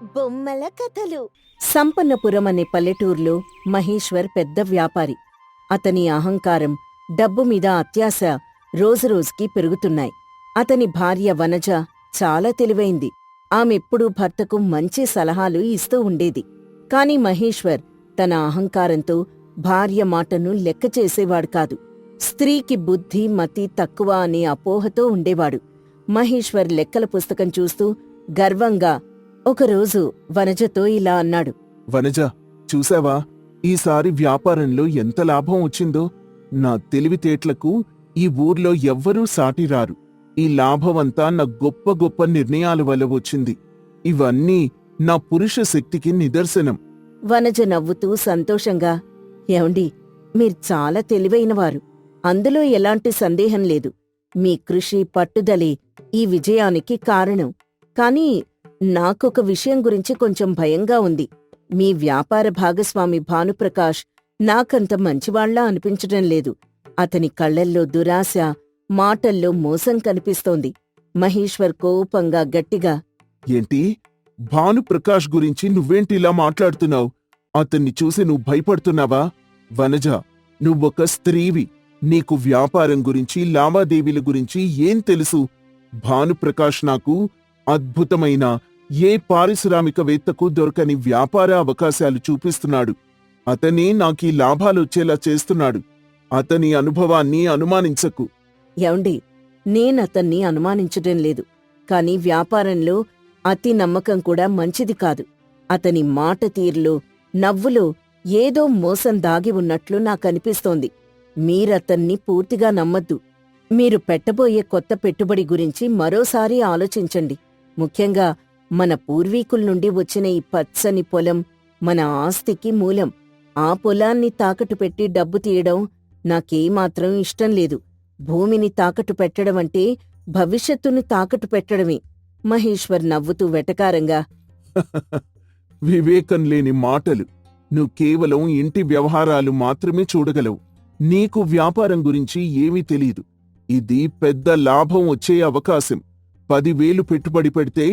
బొమ్మల కథలు. సంపన్నపురం అనే పల్లెటూర్లో మహేశ్వర్ పెద్ద వ్యాపారి. అతని అహంకారం, డబ్బు మీద అత్యాశ రోజురోజుకీ పెరుగుతున్నాయి. అతని భార్య వనజ చాలా తెలివైంది. ఆమెప్పుడూ భర్తకు మంచి సలహాలు ఇస్తూ ఉండేది. కాని మహేశ్వర్ తన అహంకారంతో భార్య మాటను లెక్కచేసేవాడు కాదు. స్త్రీకి బుద్ధి మతి తక్కువ అనే అపోహతో ఉండేవాడు. మహేశ్వర్ లెక్కల పుస్తకం చూస్తూ గర్వంగా ఒకరోజు వనజతో ఇలా అన్నాడు. వనజ, చూసావా, ఈసారి వ్యాపారంలో ఎంత లాభం వచ్చిందో? నా తెలివితేట్లకు ఈ ఊర్లో ఎవ్వరూ సాటిరారు. ఈ లాభమంతా నా గొప్ప గొప్ప నిర్ణయాల వల్ల వచ్చింది. ఇవన్నీ నా పురుష శక్తికి నిదర్శనం. వనజ నవ్వుతూ సంతోషంగా, ఏమండి, మీరు చాలా తెలివైనవారు. అందులో ఎలాంటి సందేహం లేదు. మీ కృషి పట్టుదలే ఈ విజయానికి కారణం. కాని నాకొక విషయం గురించి కొంచెం భయంగా ఉంది. మీ వ్యాపార భాగస్వామి భానుప్రకాష్ నాకంత మంచివాళ్లా అనిపించటం లేదు. అతని కళ్లల్లో దురాశ, మాటల్లో మోసం కనిపిస్తోంది. మహేశ్వర్ కోపంగా గట్టిగా, ఏంటి? భానుప్రకాష్ గురించి నువ్వేంటిలా మాట్లాడుతున్నావు? అతన్ని చూసి నువ్వు భయపడుతున్నావా? వనజ, నువ్వొక స్త్రీవి. నీకు వ్యాపారం గురించి, లావాదేవీల గురించి ఏం తెలుసు? భానుప్రకాష్ నాకు అద్భుతమైన, ఏ పారిశ్రామికవేత్తకు దొరకని వ్యాపార అవకాశాలు చూపిస్తున్నాడు. అతనే నాకీ లాభాలొచ్చేలా చేస్తున్నాడు. అతని అనుభవాన్ని అనుమానించకు. ఏమండి, నేనతన్ని అనుమానించటం లేదు. కాని వ్యాపారంలో అతి నమ్మకం కూడా మంచిది కాదు. అతని మాట తీరులో, నవ్వులో ఏదో మోసం దాగి ఉన్నట్లు నాకనిపిస్తోంది. మీరతన్ని పూర్తిగా నమ్మద్దు. మీరు పెట్టబోయే కొత్త పెట్టుబడి గురించి మరోసారి ఆలోచించండి. ముఖ్యంగా మన పూర్వీకుల్నుండి వచ్చిన ఈ పచ్చని పొలం మన ఆస్తికి మూలం. ఆ పొలాన్ని తాకట్టు పెట్టి డబ్బు తీయడం నాకేమాత్రం ఇష్టం లేదు. భూమిని తాకట్టు పెట్టడమంటే భవిష్యత్తును తాకట్టు పెట్టడమే. మహేశ్వర్ నవ్వుతూ వెటకారంగా, వివేకం లేని మాటలు. నువ్వు కేవలం ఇంటి వ్యవహారాలు మాత్రమే చూడగలవు. నీకు వ్యాపారం గురించి ఏమీ తెలీదు. ఇది పెద్ద లాభం వచ్చే అవకాశం. 10,000 పెట్టుబడి పెడితే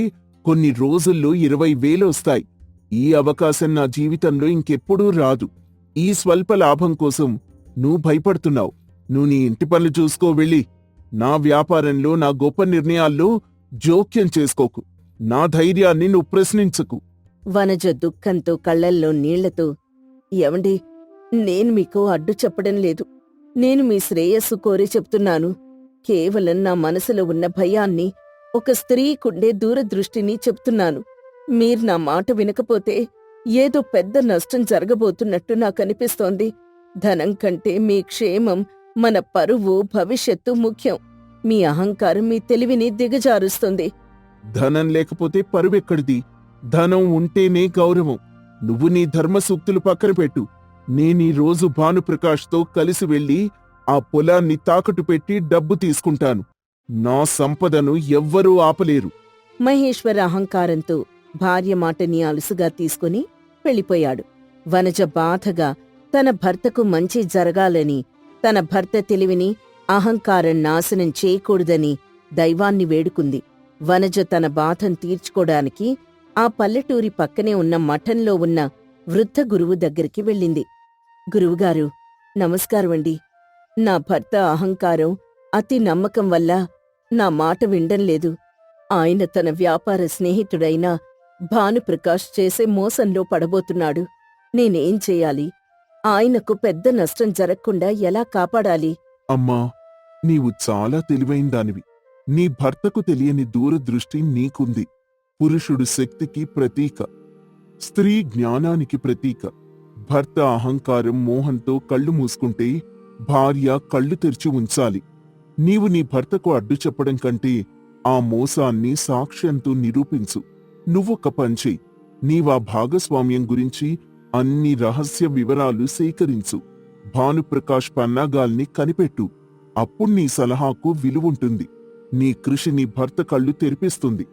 కొన్ని రోజుల్లో 20,000 వస్తాయి. ఈ అవకాశం నా జీవితంలో ఇంకెప్పుడూ రాదు. ఈ స్వల్ప లాభం కోసం నువ్వు భయపడుతున్నావు. నువ్వు నీ ఇంటి పనులు చూసుకో వెళ్ళి. నా వ్యాపారంలో, నా గొప్ప నిర్ణయాల్లో జోక్యం చేసుకోకు. నా ధైర్యాన్ని నువ్వు ప్రశ్నించకు. వనజ దుఃఖంతో కళ్లల్లో నీళ్లతో, ఏమండి, నేను మీకు అడ్డు చెప్పడం లేదు. నేను మీ శ్రేయస్సు కోరి చెప్తున్నాను. కేవలం నా మనసులో ఉన్న భయాన్ని, ఒక స్త్రీకుండే దూరదృష్టిని చెప్తున్నాను. మీరు నా మాట వినకపోతే ఏదో పెద్ద నష్టం జరగబోతున్నట్టు నాకనిపిస్తోంది. ధనం కంటే మీ క్షేమం, మన పరువు, భవిష్యత్తు ముఖ్యం. మీ అహంకారం మీ తెలివిని దిగజారుస్తుంది. ధనం లేకపోతే పరువెక్కడిది? ధనం ఉంటేనే గౌరవం. నువ్వు నీ ధర్మసూక్తులు పక్కన పెట్టు. నేనీ రోజు భానుప్రకాష్తో కలిసి వెళ్లి ఆ పొలాన్ని తాకట్టు పెట్టి డబ్బు తీసుకుంటాను. నా సంపదను ఎవ్వరూ ఆపలేరు. మహేశ్వర్ అహంకారంతో భార్య మాటని అలుసుగా తీసుకుని వెళ్ళిపోయాడు. వనజ బాధగా తన భర్తకు మంచి జరగాలని, తన భర్త తెలివిని, అహంకారం నాశనం చేయకూడదని దైవాన్ని వేడుకుంది. వనజ తన బాధను తీర్చుకోడానికి ఆ పల్లెటూరి పక్కనే ఉన్న మఠంలో ఉన్న వృద్ధ గురువు దగ్గరికి వెళ్ళింది. గురువుగారు, నమస్కారమండి. నా భర్త అహంకారం, అతి నమ్మకం వల్ల నా మాట వినడం లేదు. ఆయన తన వ్యాపార స్నేహితుడైన భానుప్రకాష్ చేసే మోసంలో పడబోతున్నాడు. నేనేం చెయ్యాలి? ఆయనకు పెద్ద నష్టం జరగకుండా ఎలా కాపాడాలి? అమ్మా, నీవు చాలా తెలివైందానివి. నీ భర్తకు తెలియని దూరదృష్టి నీకుంది. పురుషుడు శక్తికి ప్రతీక, స్త్రీ జ్ఞానానికి ప్రతీక. భర్త అహంకారం, మోహంతో కళ్ళు మూసుకుంటే భార్య కళ్ళు తెరిచి ఉంచాలి. నీవు నీ భర్తకు అడ్డు చెప్పడం కంటే ఆ మోసాన్ని సాక్ష్యంతో నిరూపించు. నువ్వొక పంచె. నీవా భాగస్వామ్యం గురించి అన్ని రహస్య వివరాలు సేకరించు. భానుప్రకాష్ పన్నాగాల్ని కనిపెట్టు. అప్పుడు నీ సలహాకు విలువుంటుంది. నీ కృషి నీ భర్త కళ్ళు తెరిపిస్తుంది.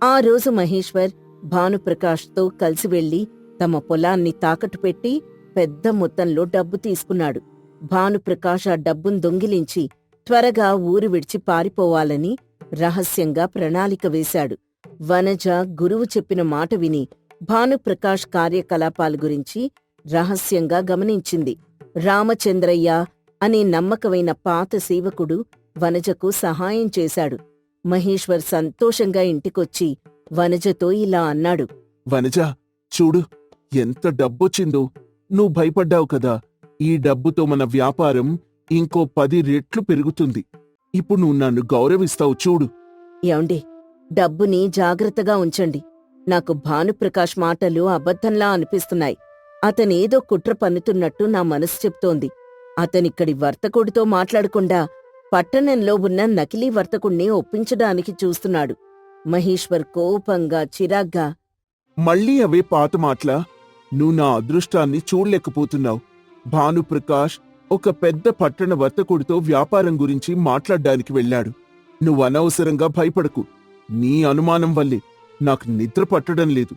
ఆ రోజు మహేశ్వర్ భానుప్రకాష్తో కలిసి వెళ్లి తమ పొలాన్ని తాకట్టు పెట్టి పెద్ద మొత్తంలో డబ్బు తీసుకున్నాడు. భానుప్రకాష్ ఆ డబ్బును దొంగిలించి త్వరగా ఊరు విడిచి పారిపోవాలని రహస్యంగా ప్రణాళిక వేశాడు. వనజ గురువు చెప్పిన మాట విని భానుప్రకాష్ కార్యకలాపాల గురించి రహస్యంగా గమనించింది. రామచంద్రయ్య అనే నమ్మకమైన పాత సేవకుడు వనజకు సహాయం చేశాడు. మహేశ్వర్ సంతోషంగా ఇంటికొచ్చి వనజతో ఇలా అన్నాడు. వనజ, చూడు ఎంత డబ్బొచ్చిందో. నువ్వు భయపడ్డావు కదా, ఈ డబ్బుతో మన వ్యాపారం ఇంకో 10 రెట్లు పెరుగుతుంది. ఇప్పుడు నువ్వు నన్ను గౌరవిస్తావు చూడు. యాండి, డబ్బుని జాగ్రత్తగా ఉంచండి. నాకు భానుప్రకాష్ మాటలు అబద్ధంలా అనిపిస్తున్నాయి. అతనేదో కుట్ర పన్నుతున్నట్టు నా మనసు చెప్తోంది. అతనిక్కడి వర్తకుడితో మాట్లాడకుండా పట్టణంలో ఉన్న నకిలీ వర్తకుణ్ణి ఒప్పించడానికి చూస్తున్నాడు. మహేశ్వర్ కోపంగా చిరాగ్గా, మళ్ళీ అవే పాత మాటలా? నువ్వు నా అదృష్టాన్ని చూడలేకపోతున్నావు. భానుప్రకాష్ ఒక పెద్ద పట్టణ వర్తకుడితో వ్యాపారం గురించి మాట్లాడ్డానికి వెళ్ళాడు. నువ్వు అనవసరంగా భయపడకు. నీ అనుమానం వల్లే నాకు నిద్ర పట్టడం లేదు.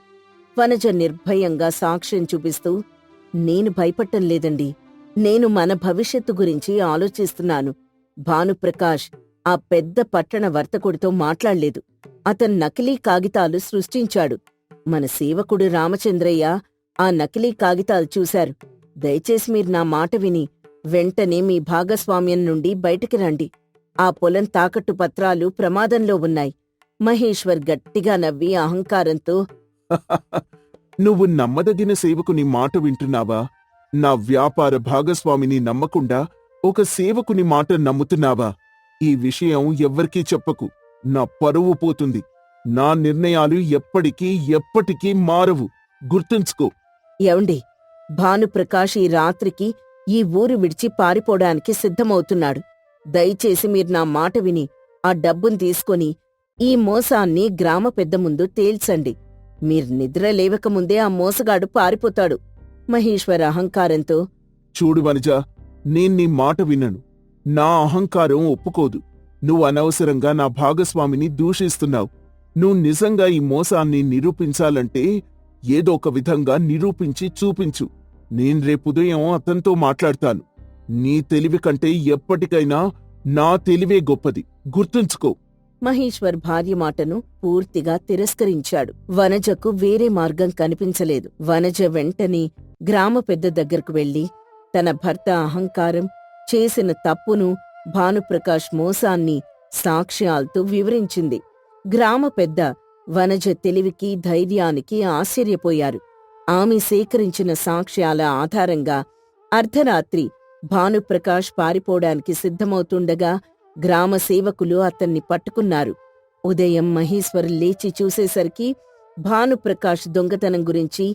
వనజ నిర్భయంగా సాక్ష్యం చూపిస్తూ, నేను భయపట్టం లేదండి. నేను మన భవిష్యత్తు గురించి ఆలోచిస్తున్నాను. భానుప్రకాష్ ఆ పెద్ద పట్టణ వర్తకుడితో మాట్లాడలేదు. అతను నకిలీ కాగితాలు సృష్టించాడు. మన సేవకుడు రామచంద్రయ్య ఆ నకిలీ కాగితాలు చూశారు. దయచేసి మీరు నా మాట విని వెంటనే మీ భాగస్వామ్యం నుండి బయటికి రండి. ఆ పొలం తాకట్టు పత్రాలు ప్రమాదంలో ఉన్నాయి. మహేశ్వర్ గట్టిగా నవ్వి అహంకారంతో, నువ్వు నమ్మదగిన సేవకుని మాట వింటున్నావా? నా వ్యాపార భాగస్వామిని నమ్మకుండా ఒక సేవకుని మాట నమ్ముతున్నావా? ఈ విషయం ఎవ్వరికీ చెప్పకు. నా పరువు పోతుంది. నా నిర్ణయాలు ఎప్పటికీ మారవు. గుర్తుంచుకో. ఎవండి, భానుప్రకాష్ ఈ రాత్రికి ఈ ఊరు విడిచి పారిపోవడానికి సిద్ధమవుతున్నాడు. దయచేసి మీరు నా మాట విని ఆ డబ్బును తీసుకొని ఈ మోసాన్ని గ్రామ పెద్ద ముందు తేల్చండి. మీరు నిద్ర లేవకముందే ఆ మోసగాడు పారిపోతాడు. మహేశ్వర్ అహంకారంతో, చూడు వనజ, నీ మాట వినను. నా అహంకారం ఒప్పుకోదు. నువ్వు అనవసరంగా నా భాగస్వామిని దూషిస్తున్నావు. నువ్వు నిజంగా ఈ మోసాన్ని నిరూపించాలంటే ఏదో ఒక విధంగా నిరూపించి చూపించు. నేను రేపుదయం అతనితో మాట్లాడతాను. నీ తెలివి కంటే ఎప్పటికైనా నా తెలివే గొప్పది. గుర్తుంచుకో. మహేశ్వర్ భార్య మాటను పూర్తిగా తిరస్కరించాడు. వనజకు వేరే మార్గం కనిపించలేదు. వనజ వెంటనే గ్రామ పెద్ద దగ్గరకు వెళ్లి తన భర్త అహంకారం, చేసిన తప్పును, భానుప్రకాష్ మోసాన్ని సాక్ష్యాలతో వివరించింది. గ్రామ పెద్ద వనజ తెలివికి, ధైర్యానికి ఆశ్చర్యపోయారు. ఆమె సేకరించిన సాక్ష్యాల ఆధారంగా అర్ధరాత్రి భానుప్రకాష్ పారిపోవడానికి సిద్ధమవుతుండగా గ్రామ సేవకులు అతన్ని పట్టుకున్నారు. ఉదయం మహేశ్వర్ లేచి చూసేసరికి భానుప్రకాష్ దొంగతనం గురించి,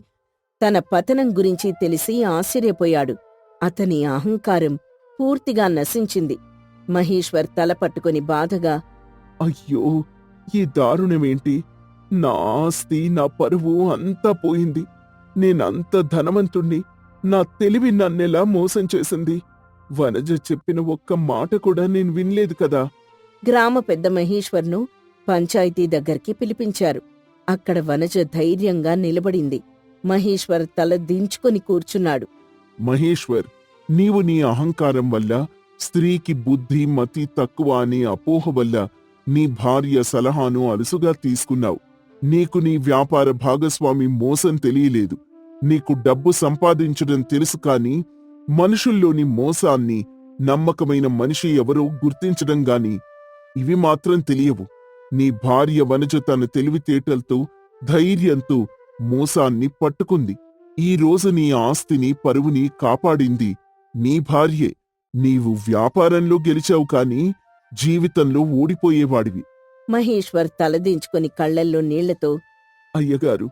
తన పతనం గురించి తెలిసి ఆశ్చర్యపోయాడు. అతని అహంకారం పూర్తిగా నశించింది. మహేశ్వర్ తల పట్టుకుని బాధగా, అయ్యో, ఈ దారుణమేంటి? నా ఆస్తి, నా పరువు అంతా పోయింది. నేనంత ధనవంతుణ్ణి. నా తెలివి నన్నెలా మోసం చేసింది? వనజ చెప్పిన ఒక్క మాట కూడా నేను వినలేదు కదా. గ్రామ పెద్ద మహేశ్వర్ను పంచాయతీ దగ్గరికి పిలిపించారు. అక్కడ వనజ ధైర్యంగా నిలబడింది. మహేశ్వర్ తల దించుకొని కూర్చున్నాడు. మహేశ్వర్, నీవు నీ అహంకారం వల్ల, స్త్రీకి బుద్ధి మతి తక్కువ అనే అపోహ వల్ల నీ భార్య సలహాను అలుసుగా తీసుకున్నావు. నీకు నీ వ్యాపార భాగస్వామి మోసం తెలియలేదు. నీకు డబ్బు సంపాదించడం తెలుసు కాని మనుషుల్లోని మోసాన్ని, నమ్మకమైన మనిషి ఎవరో గుర్తించడం గాని ఇవి మాత్రం తెలియవు. నీ భార్య వనజ తన తెలివితేటలతో, ధైర్యంతో మోసాన్ని పట్టుకుంది. ఈ రోజు నీ ఆస్తిని, పరువుని కాపాడింది నీ భార్యే. నీవు వ్యాపారంలో గెలిచావు కాని జీవితంలో ఓడిపోయేవాడివి. మహేశ్వర్ తలదించుకొని కళ్లల్లో నీళ్లతో, అయ్యగారు,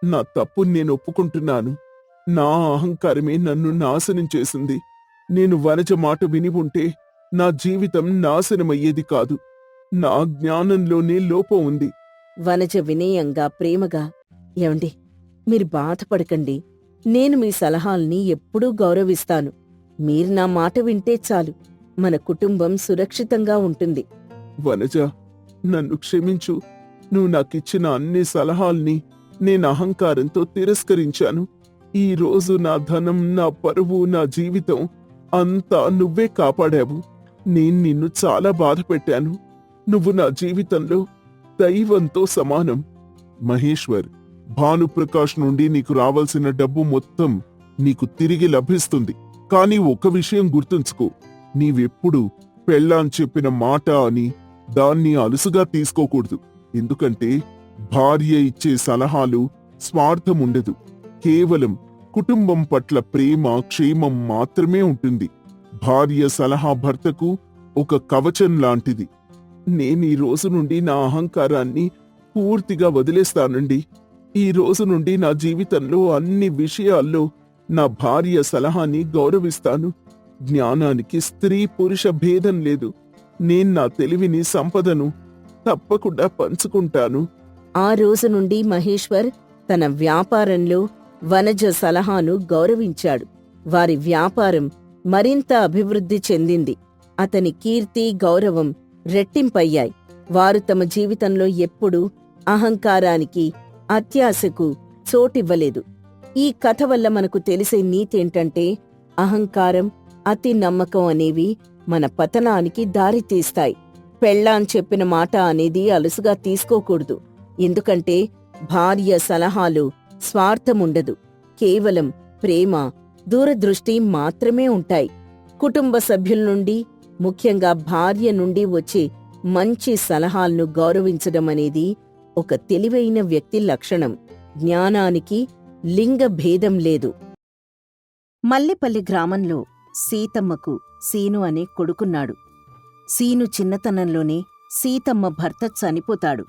నా తప్పు నేను ఒప్పుకుంటున్నాను. నా అహంకారమే నన్ను నాశనం చేసింది. నేను వనజ మాట విని ఉంటే నా జీవితం నాశనమయ్యేది కాదు. నా జ్ఞానంలోనే లోపం ఉంది. వనజ వినయంగా, ప్రేమగా, ఏమండి, మీరు బాధపడకండి. నేను మీ సలహాల్ని ఎప్పుడూ గౌరవిస్తాను. మీరు నా మాట వింటే చాలు. మన కుటుంబం సురక్షితంగా ఉంటుంది. వనజ, నన్ను క్షమించు. నువ్వు నాకిచ్చిన అన్ని సలహాల్ని నేను అహంకారంతో తిరస్కరించాను. ఈ రోజు నా ధనం, నా పరువు, నా జీవితం అంతా నువ్వే కాపాడావు. నేను నిన్ను చాలా బాధ పెట్టాను. నువ్వు నా జీవితంలో దైవంతో సమానం. మహేశ్వర్, భానుప్రకాష్ నుండి నీకు రావాల్సిన డబ్బు మొత్తం నీకు తిరిగి లభిస్తుంది. కానీ ఒక విషయం గుర్తుంచుకో, నీవెప్పుడు పెళ్ళాం చెప్పిన మాట అని దాన్ని అలుసుగా తీసుకోకూడదు. ఎందుకంటే భార్య ఇచ్చే సలహాలు స్వార్థముండదు. కేవలం కుటుంబం పట్ల ప్రేమ, క్షేమం మాత్రమే ఉంటుంది. భార్య సలహా భర్తకు ఒక కవచం లాంటిది. నేనీ రోజు నుండి నా అహంకారాన్ని పూర్తిగా వదిలేస్తానండి. ఈ రోజు నుండి నా జీవితంలో అన్ని విషయాల్లో నా భార్య సలహాని గౌరవిస్తాను. జ్ఞానానికి స్త్రీ పురుష భేదం లేదు. నేను నా తెలివిని, సంపదను తప్పకుండా పంచుకుంటాను. ఆ రోజు నుండి మహేశ్వర్ తన వ్యాపారంలో వనజ సలహాను గౌరవించాడు. వారి వ్యాపారం మరింత అభివృద్ధి చెందింది. అతని కీర్తి, గౌరవం రెట్టింపయ్యాయి. వారు తమ జీవితంలో ఎప్పుడూ అహంకారానికి, అత్యాశకు చోటివ్వలేదు. ఈ కథ వల్ల మనకు తెలిసే నీతేంటంటే, అహంకారం, అతి నమ్మకం అనేవి మన పతనానికి దారితీస్తాయి. పెళ్ళాం చెప్పిన మాట అనేది అలుసుగా తీసుకోకూడదు. ఎందుకంటే భార్య సలహాలు స్వార్థముండదు. కేవలం ప్రేమ, దూరదృష్టి మాత్రమే ఉంటాయి. కుటుంబ సభ్యుల నుండి, ముఖ్యంగా భార్య నుండి వచ్చే మంచి సలహాలను గౌరవించడం అనేది ఒక తెలివైన వ్యక్తి లక్షణం. జ్ఞానానికి లింగ భేదం లేదు. మల్లెపల్లి గ్రామంలో సీతమ్మకు సీను అనే కొడుకున్నాడు. సీను చిన్నతనంలోనే సీతమ్మ భర్త చనిపోతాడు.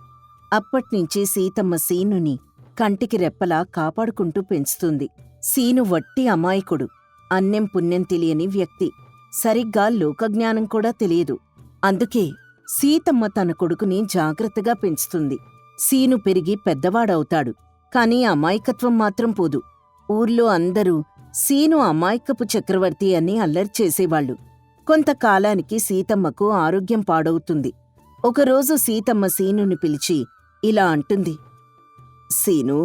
అప్పట్నుంచి సీతమ్మ సీనుని కంటికి రెప్పలా కాపాడుకుంటూ పెంచుతుంది. సీను వట్టి అమాయకుడు, అన్నెం పుణ్యం తెలియని వ్యక్తి. సరిగ్గా లోకజ్ఞానం కూడా తెలియదు. అందుకే సీతమ్మ తన కొడుకుని జాగ్రత్తగా పెంచుతుంది. సీను పెరిగి పెద్దవాడవుతాడు. కాని అమాయకత్వం మాత్రం పోదు. ఊర్లో అందరూ సీను అమాయకపు చక్రవర్తి అని అల్లరి చేసేవాళ్లు. కొంతకాలానికి సీతమ్మకు ఆరోగ్యం పాడవుతుంది. ఒకరోజు సీతమ్మ సీనుని పిలిచి ఇలా అంటుంది: సీను,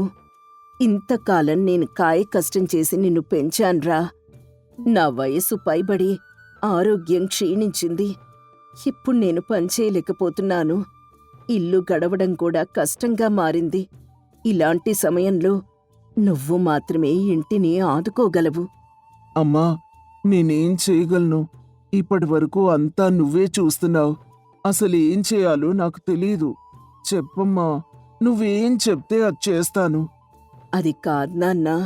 ఇంతకాలం నేను కాయకష్టం చేసి నిన్ను పెంచాన్రా. నా వయసు పైబడి ఆరోగ్యం క్షీణించింది. ఇప్పుడు నేను పనిచేయలేకపోతున్నాను. ఇల్లు గడవడం కూడా కష్టంగా మారింది. ఇలాంటి సమయంలో నువ్వు మాత్రమే ఇంటిని ఆదుకోగలవు. అమ్మా, నేనేం చేయగలను? ఇప్పటివరకు అంతా నువ్వే చూస్తున్నావు. అసలేం చేయాలో నాకు తెలీదు. చెప్పమ్మా, నువ్వేం చెప్తే అది చేస్తాను. అది కాదు నాన్నా,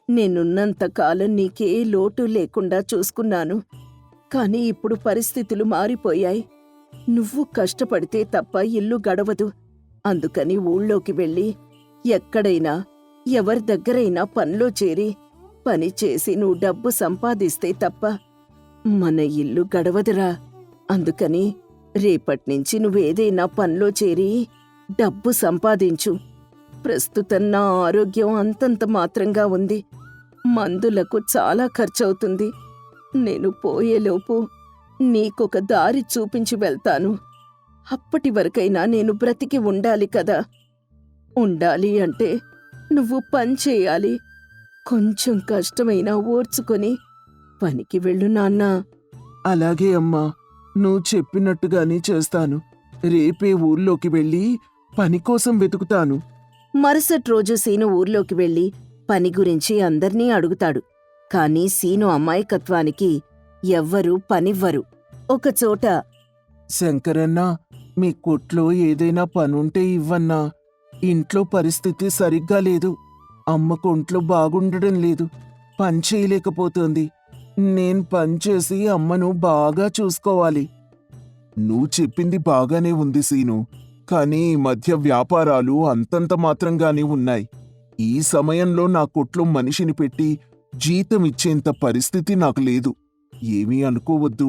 నేనున్నంతకాలం నీకే లోటు లేకుండా చూసుకున్నాను. కాని ఇప్పుడు పరిస్థితులు మారిపోయాయి. నువ్వు కష్టపడితే తప్ప ఇల్లు గడవదు. అందుకని ఊళ్ళోకి వెళ్ళి ఎక్కడైనా, ఎవరి దగ్గరైనా పనిలో చేరి పని చేసి నువ్వు డబ్బు సంపాదిస్తే తప్ప మన ఇల్లు గడవదురా. అందుకని రేపట్నుంచి నువ్వేదైనా పనిలో చేరి డబ్బు సంపాదించు. ప్రస్తుతం నా ఆరోగ్యం అంతంత మాత్రంగా ఉంది. మందులకు చాలా ఖర్చవుతుంది. నేను పోయేలోపు నీకొక దారి చూపించి వెళ్తాను. అప్పటి వరకైనా నేను బ్రతికి ఉండాలి కదా. ఉండాలి అంటే నువ్వు పని చేయాలి. కొంచెం కష్టమైనా ఓర్చుకొని పనికి వెళ్ళు నాన్నా. అలాగే అమ్మా, నువ్వు చెప్పినట్టుగానే చేస్తాను. రేపే ఊర్లోకి వెళ్ళి పని కోసం వెతుకుతాను. మరుసటి రోజు సీను ఊర్లోకి వెళ్లి పని గురించి అందర్నీ అడుగుతాడు. కాని సీను అమాయకత్వానికి ఎవ్వరూ పనివ్వరు. ఒకచోట, శంకరన్న, మీ కొట్లో ఏదైనా పనుంటే ఇవ్వన్నా. ఇంట్లో పరిస్థితి సరిగ్గా లేదు. అమ్మకు ఒంట్లో బాగుండడం లేదు. పని చేయలేకపోతుంది. నేను పనిచేసి అమ్మను బాగా చూసుకోవాలి. నువ్వు చెప్పింది బాగానే ఉంది సీను. కానీ ఈ మధ్య వ్యాపారాలు అంతంత మాత్రంగానే ఉన్నాయి. ఈ సమయంలో నా కొట్లో మనిషిని పెట్టి జీతం ఇచ్చేంత పరిస్థితి నాకు లేదు. ఏమీ అనుకోవద్దు.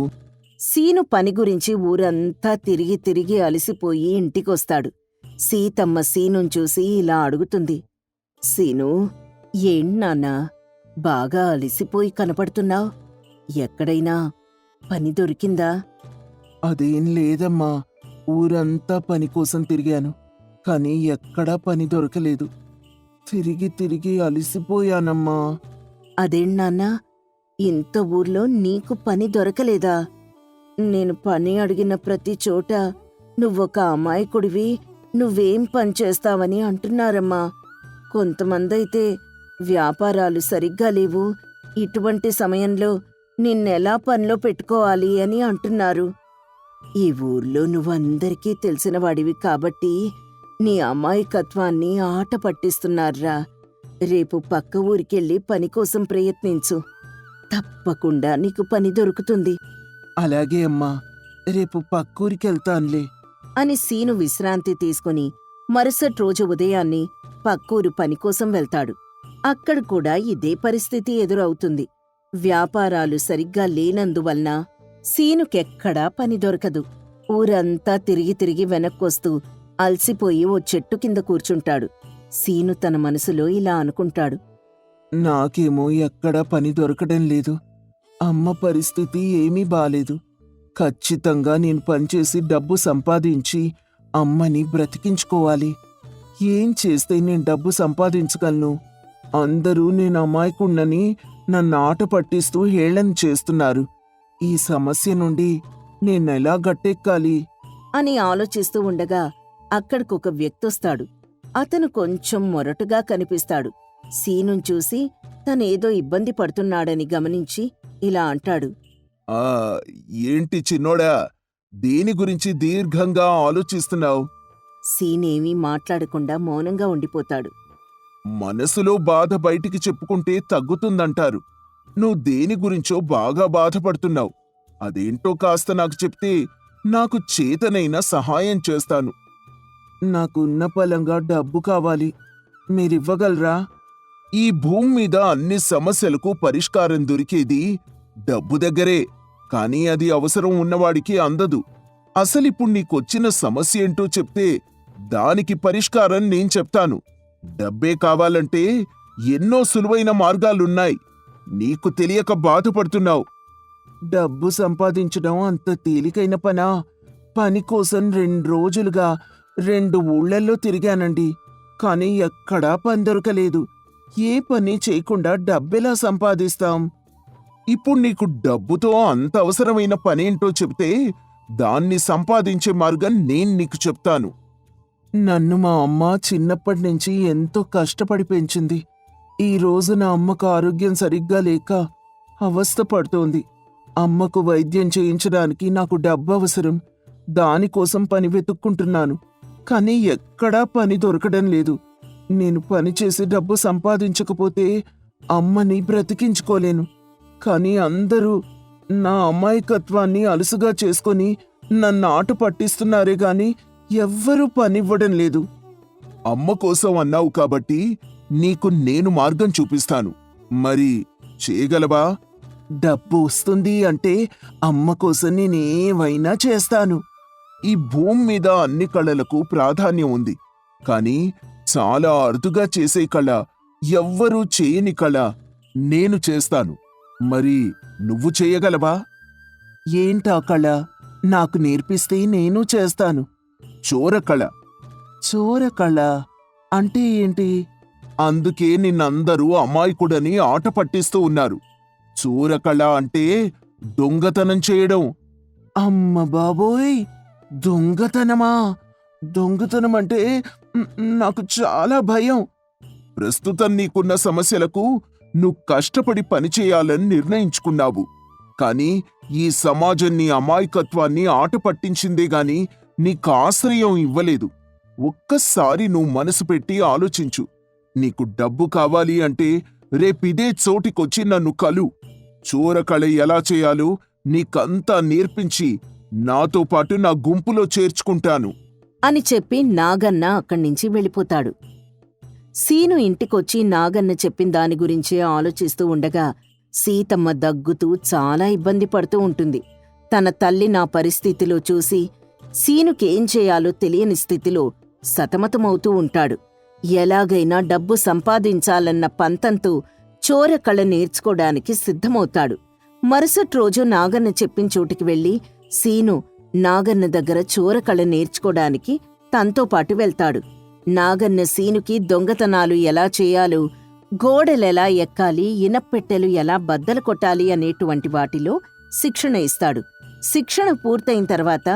సీను పని గురించి ఊరంతా తిరిగి తిరిగి అలసిపోయి ఇంటికొస్తాడు. సీతమ్మ సీనుని చూసి ఇలా అడుగుతుంది: సీను, నాన్నా, బాగా అలసిపోయి కనపడుతున్నావ్? ఎక్కడైనా పని దొరికిందా? అదేం లేదమ్మా, ఊరంతా పని కోసం తిరిగాను. కానీ ఎక్కడా పని దొరకలేదు. తిరిగి తిరిగి అలసిపోయానమ్మా. అదేంటన్నా, ఇంత ఊర్లో నీకు పని దొరకలేదా? నేను పని అడిగిన ప్రతి చోట నువ్వొక అమాయకుడివి, నువ్వేం పని చేస్తావని అంటున్నారమ్మా. కొంతమందైతే వ్యాపారాలు సరిగ్గా లేవు, ఇటువంటి సమయంలో నిన్నెలా పనిలో పెట్టుకోవాలి అని అంటున్నారు. ఈ ఊర్లో నువ్వందరికీ తెలిసినవాడివి కాబట్టి నీ అమాయకత్వాన్ని ఆట పట్టిస్తున్నారా. రేపు పక్క ఊరికెళ్ళి పని కోసం ప్రయత్నించు. తప్పకుండా నీకు పని దొరుకుతుంది అలాగే అమ్మా, రేపు పక్కూరికెళ్తానులే. అని సీను విశ్రాంతి తీసుకుని మరుసటి రోజు ఉదయాన్నే పక్కూరు పనికోసం వెళ్తాడు. అక్కడ కూడా ఇదే పరిస్థితి ఎదురవుతుంది. వ్యాపారాలు సరిగ్గా లేనందువలన సీనుకెక్కడా పని దొరకదు. ఊరంతా తిరిగి తిరిగి వెనక్కొస్తూ అలసిపోయి ఓ చెట్టు కింద కూర్చుంటాడు. సీను తన మనసులో ఇలా అనుకుంటాడు. నాకేమో ఎక్కడా పని దొరకడం లేదు. అమ్మ పరిస్థితి ఏమీ బాలేదు. ఖచ్చితంగా నేను పనిచేసి డబ్బు సంపాదించి అమ్మని బ్రతికించుకోవాలి. ఏం చేస్తే నేను డబ్బు సంపాదించగలను? అందరూ నేను అమాయకుణ్ణని నన్ను ఆట పట్టిస్తూ హేళన చేస్తున్నారు. ఈ సమస్య నుండి నేనెలా గట్టెక్కాలి? అని ఆలోచిస్తూ ఉండగా అక్కడికొక వ్యక్తొస్తాడు. అతను కొంచెం మొరటుగా కనిపిస్తాడు. సీనుని చూసి తనేదో ఇబ్బంది పడుతున్నాడని గమనించి ఇలా అంటాడు. ఆ ఏంటి చిన్నోడా, దేని గురించి దీర్ఘంగా ఆలోచిస్తున్నావు? సీనేమీ మాట్లాడకుండా మౌనంగా ఉండిపోతాడు. మనసులో బాధ బయటికి చెప్పుకుంటే తగ్గుతుందంటారు. నువ్వు దేని గురించో బాగా బాధపడుతున్నావు. అదేంటో కాస్త నాకు చెప్తే నాకు చేతనైన సహాయం చేస్తాను. నాకున్న పలంగా డబ్బు కావాలి. మీరివ్వగలరా? ఈ భూమి మీద అన్ని సమస్యలకు పరిష్కారం దొరికేది డబ్బు దగ్గరే, కానీ అది అవసరం ఉన్నవాడికి అందదు. అసలిప్పుడు నీకొచ్చిన సమస్య ఏంటో చెప్తే దానికి పరిష్కారం నేను చెప్తాను. డబ్బే కావాలంటే ఎన్నో సులువైన మార్గాలున్నాయి. నీకు తెలియక బాధపడుతున్నావు. డబ్బు సంపాదించడం అంత తేలికైన పనా? పని కోసం 2 రోజులుగా 2 ఊళ్ళల్లో తిరిగానండి. కానీ ఎక్కడా పని దొరకలేదు. ఏ పని చేయకుండా డబ్బెలా సంపాదిస్తాం? ఇప్పుడు నీకు డబ్బుతో అంత అవసరమైన పనేంటో చెప్తే దాన్ని సంపాదించే మార్గం నేను నీకు చెప్తాను. నన్ను మా అమ్మ చిన్నప్పటి నుంచి ఎంతో కష్టపడి పెంచింది. ఈ రోజు నా అమ్మకు ఆరోగ్యం సరిగ్గా లేక అవస్థ పడుతోంది. అమ్మకు వైద్యం చేయించడానికి నాకు డబ్బు అవసరం. దానికోసం పని వెతుక్కుంటున్నాను. కానీ ఎక్కడా పని దొరకడం లేదు. నేను పని చేసి డబ్బు సంపాదించకపోతే అమ్మని బ్రతికించుకోలేను. కానీ అందరూ నా అమాయకత్వాన్ని అలుసుగా చేసుకొని నన్ను ఆట పట్టిస్తున్నారే గాని ఎవ్వరూ పనివ్వడం లేదు. అమ్మ కోసం అన్నావు కాబట్టి నీకు నేను మార్గం చూపిస్తాను. మరి చేయగలవా? డబ్బు వస్తుంది అంటే అమ్మ కోసం నేనేమైనా చేస్తాను. ఈ భూమి మీద అన్ని కళలకు ప్రాధాన్యం ఉంది. కానీ చాలా అరుదుగా చేసే కళ, ఎవ్వరూ చేయని కళ నేను చేస్తాను. మరి నువ్వు చేయగలవా? ఏంటా కళ? నాకు నేర్పిస్తే నేను చేస్తాను. చోరకళ. చోరకళ అంటే ఏంటి? అందుకే నిన్నందరూ అమాయకుడని ఆట పట్టిస్తూ ఉన్నారు. చోరకళ అంటే దొంగతనం చేయడం. అమ్మ బాబోయ్! దొంగతనమా? దొంగతనం అంటే నాకు చాలా భయం. ప్రస్తుతం నీకున్న సమస్యలకు నువ్వు కష్టపడి పనిచేయాలని నిర్ణయించుకున్నావు. కానీ ఈ సమాజం నీ అమాయకత్వాన్ని ఆట పట్టించిందే గాని నీకు ఆశ్రయం ఇవ్వలేదు. ఒక్కసారి నువ్వు మనసు పెట్టి ఆలోచించు. నీకు డబ్బు కావాలి అంటే రేపిదే చోటికొచ్చి నన్ను కలు. చోరకళ ఎలా చేయాలో నీకంతా నేర్పించి నాతో పాటు నా గుంపులో చేర్చుకుంటాను అని చెప్పి నాగన్న అక్కడ్నించి వెళ్ళిపోతాడు. సీను ఇంటికొచ్చి నాగన్న చెప్పిన దాని గురించే ఆలోచిస్తూ ఉండగా సీతమ్మ దగ్గుతూ చాలా ఇబ్బంది పడుతూ ఉంటుంది. తన తల్లి నా పరిస్థితిలో చూసి సీనుకేం చేయాలో తెలియని స్థితిలో సతమతమవుతూ ఉంటాడు. ఎలాగైనా డబ్బు సంపాదించాలన్న పంతంతో చోరకళ నేర్చుకోడానికి సిద్ధమవుతాడు. మరుసటి రోజు నాగన్న చెప్పిన చోటికి వెళ్లి సీను నాగన్న దగ్గర చోరకళ నేర్చుకోడానికి తనతో పాటు వెళ్తాడు. నాగన్న సీనుకి దొంగతనాలు ఎలా చేయాలో, గోడలెలా ఎక్కాలి, ఇనప్పెట్టెలు ఎలా బద్దలు కొట్టాలి అనేటువంటి వాటిలో శిక్షణ ఇస్తాడు. శిక్షణ పూర్తయిన తర్వాత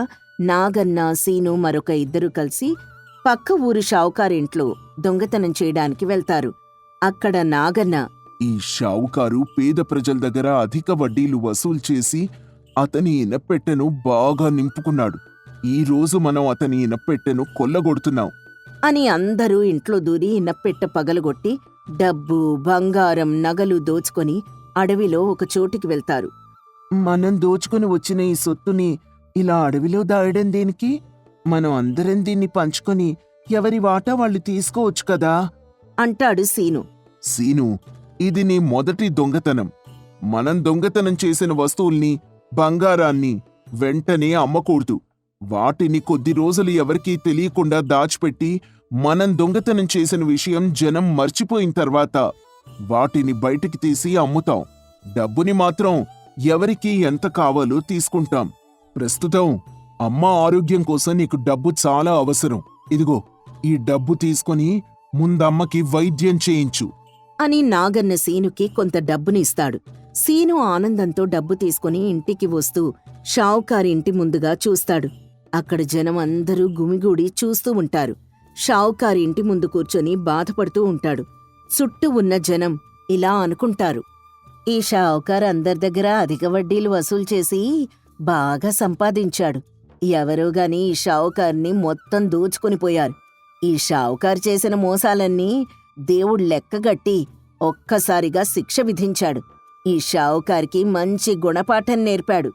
నాగన్న సీను మరొక 2 కలిసి పక్క ఊరు షావుకారింట్లో దొంగతనం చేయడానికి వెళ్తారు. అక్కడ నాగన్న ఈ షావుకారు పేద ప్రజల దగ్గర అధిక వడ్డీలు వసూలు చేసి అతని ఇనప్పెట్టెను బాగా నింపుకున్నాడు. ఈ రోజు మనం అతని ఇనప్పెట్టెను కొల్లగొడుతున్నాం. అని అందరూ ఇంట్లో దూరి ఇనప్పెట్ట పగలగొట్టి డబ్బు, బంగారం, నగలు దోచుకొని అడవిలో ఒక చోటికి వెళ్తారు. మనం దోచుకుని వచ్చిన ఈ సొత్తుని ఇలా అడవిలో దాయడం దేనికి? మనం అందరం దీన్ని పంచుకొని ఎవరి వాటా వాళ్ళు తీసుకోవచ్చు కదా అంటాడు సీను. సీను, ఇది నీ మొదటి దొంగతనం. మనం దొంగతనం చేసిన వస్తువుల్ని, బంగారాన్ని వెంటనే అమ్మకూడదు. వాటిని కొద్ది రోజులు ఎవరికీ తెలియకుండా దాచిపెట్టి మనం దొంగతనం చేసిన విషయం జనం మర్చిపోయిన తర్వాత వాటిని బయటికి తీసి అమ్ముతాం. డబ్బుని మాత్రం ఎవరికి ఎంత కావాలో తీసుకుంటాం. ప్రస్తుతం అమ్మ ఆరోగ్యం కోసం నీకు డబ్బు చాలా అవసరం. ఇదిగో ఈ డబ్బు తీసుకొని ముందమ్మకి వైద్యం చేయించు అని నాగన్న సీనుకి కొంత డబ్బుని ఇస్తాడు. సీను ఆనందంతో డబ్బు తీసుకుని ఇంటికి వస్తూ షావుకారి ఇంటి ముందుగా చూస్తాడు. అక్కడ జనం అందరూ గుమిగూడి చూస్తూ ఉంటారు. షావుకారి ఇంటి ముందు కూర్చొని బాధపడుతూ ఉంటాడు. చుట్టూ ఉన్న జనం ఇలా అనుకుంటారు, ఈ షావుకారు అందరి దగ్గర అధిక వడ్డీలు వసూలు చేసి బాగా సంపాదించాడు. ఎవరో గాని ఈ షావుకారిని మొత్తం దోచుకునిపోయారు. ఈ షావుకారు చేసిన మోసాలన్నీ దేవుడు లెక్కగట్టి ఒక్కసారిగా శిక్ష విధించాడు. ఈ షావుకారికి మంచి గుణపాఠం నేర్పాడు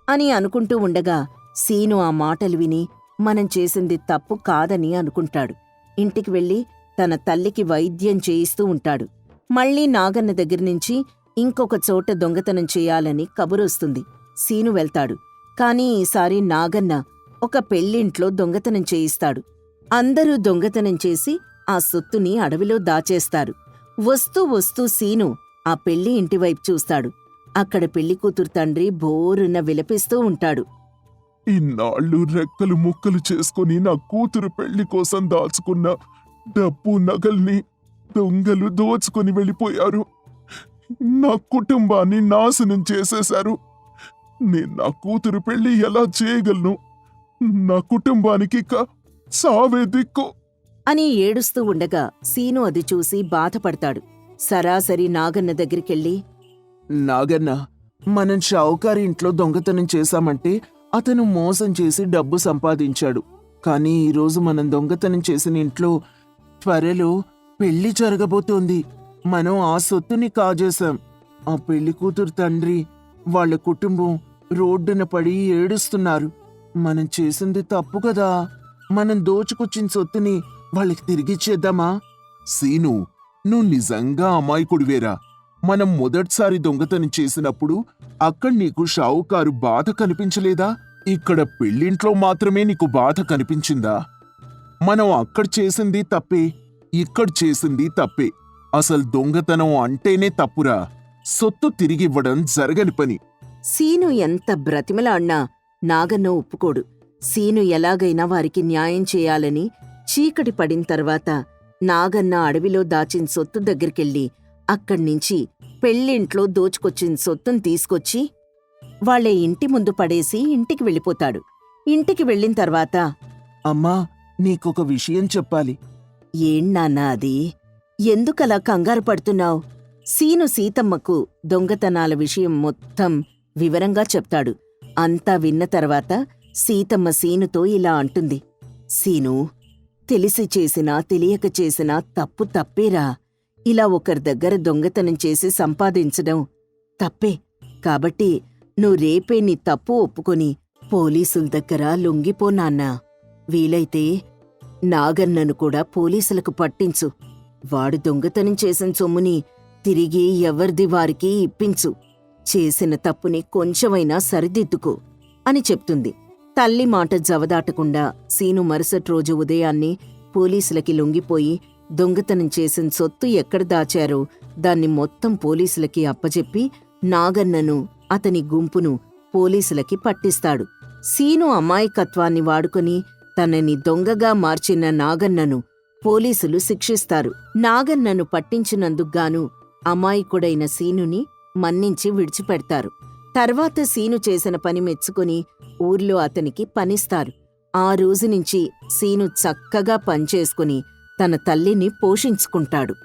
అని అనుకుంటూ ఉండగా సీను ఆ మాటలు విని మనం చేసింది తప్పు కాదని అనుకుంటాడు. ఇంటికి వెళ్లి తన తల్లికి వైద్యం చేయిస్తూ ఉంటాడు. మళ్లీ నాగన్న దగ్గర్నుంచి ఇంకొక చోట దొంగతనం చేయాలని కబురొస్తుంది. సీను వెళ్తాడు. కాని ఈసారి నాగన్న ఒక పెళ్ళింట్లో దొంగతనం చేయిస్తాడు. అందరూ దొంగతనం చేసి ఆ సొత్తుని అడవిలో దాచేస్తారు. వస్తూ వస్తూ సీను ఆ పెళ్లి ఇంటివైపు చూస్తాడు. అక్కడ పెళ్లికూతురు తండ్రి బోరున విలపిస్తూ ఉంటాడు. ఇన్నాళ్ళు రెక్కలు ముక్కలు చేసుకుని నా కూతురు పెళ్లి కోసం దాచుకున్న డబ్బు, నగల్ని దొంగలు దోచుకొని వెళ్ళిపోయారు. నా కుటుంబాన్ని నాశనం చేసేశారు. నేను నా కూతురు పెళ్లి ఎలా చేయగలను? నా కుటుంబానికి సావే దిక్కు అని ఏడుస్తూ ఉండగా సీను అది చూసి బాధపడతాడు. సరాసరి నాగన్న దగ్గరికెళ్ళి, నాగన్న, మనం షావుకారి ఇంట్లో దొంగతనం చేశామంటే అతను మోసం చేసి డబ్బు సంపాదించాడు. కానీ ఈరోజు మనం దొంగతనం చేసిన ఇంట్లో త్వరలో పెళ్లి జరగబోతోంది. మనం ఆ సొత్తుని కాజేశాం. ఆ పెళ్లి కూతురు తండ్రి, వాళ్ళ కుటుంబం రోడ్డున పడి ఏడుస్తున్నారు. మనం చేసింది తప్పు కదా. మనం దోచుకొచ్చిన సొత్తుని వాళ్ళకి తిరిగిచ్చేద్దామా? సీను, నువ్వు నిజంగా అమాయకుడివేరా. మనం మొదటిసారి దొంగతనం చేసినప్పుడు అక్కడ నీకు షావుకారు బాధ కనిపించలేదా? ఇక్కడ పెళ్ళింట్లో మాత్రమే నీకు బాధ కనిపించిందా? మనం అక్కడ చేసింది తప్పే, ఇక్కడ చేసింది తప్పే. అసలు దొంగతనం అంటేనే తప్పురా. సొత్తు తిరిగివ్వడం జరగని పని. సీను ఎంత బ్రతిమలాడినా నాగన్న ఒప్పుకోడు. సీను ఎలాగైనా వారికి న్యాయం చేయాలని చీకటి పడిన తర్వాత నాగన్న అడవిలో దాచిన సొత్తు దగ్గరికెళ్ళి అక్కడ్నించి పెళ్ళింట్లో దోచుకొచ్చిన సొత్తును తీసుకొచ్చి వాళ్ళ ఇంటి ముందు పడేసి ఇంటికి వెళ్ళిపోతాడు. ఇంటికి వెళ్ళిన తర్వాత, అమ్మా, నీకొక విషయం చెప్పాలి. ఏంనాన్నా అది? ఎందుకలా కంగారు పడుతున్నావు? సీను సీతమ్మకు దొంగతనాల విషయం మొత్తం వివరంగా చెప్తాడు. అంతా విన్న తర్వాత సీతమ్మ సీనుతో ఇలా అంటుంది. సీను, తెలిసి చేసినా తెలియక చేసినా తప్పు తప్పేరా. ఇలా ఒకరి దగ్గర దొంగతనం చేసి సంపాదించడం తప్పే. కాబట్టి నువ్వు రేపే నీ తప్పు ఒప్పుకొని పోలీసుల దగ్గర లొంగిపో నాన్నా. వీలైతే నాగన్నను కూడా పోలీసులకు పట్టించు. వాడు దొంగతనం చేసిన సొమ్ముని తిరిగి ఎవరిది వారికి ఇప్పించు. చేసిన తప్పుని కొంచెమైనా సరిదిద్దుకో అని చెప్తుంది. తల్లి మాట జవదాటకుండా సీను మరుసటి రోజు ఉదయాన్నే పోలీసులకి లొంగిపోయి దొంగతనం చేసిన సొత్తు ఎక్కడ దాచారో దాన్ని మొత్తం పోలీసులకి అప్పజెప్పి నాగన్నను, అతని గుంపును పోలీసులకి పట్టిస్తాడు. సీను అమాయకత్వాన్ని వాడుకొని తనని దొంగగా మార్చిన నాగన్నను పోలీసులు శిక్షిస్తారు. నాగన్నను పట్టించినందుకుగాను అమాయకుడైన సీనుని మన్నించి విడిచిపెడతారు. తర్వాత సీను చేసిన పని మెచ్చుకుని ఊర్లో అతనికి పనిస్తారు. ఆ రోజు నుంచి సీను చక్కగా పనిచేసుకుని తన తల్లిని పోషించుకుంటాడు.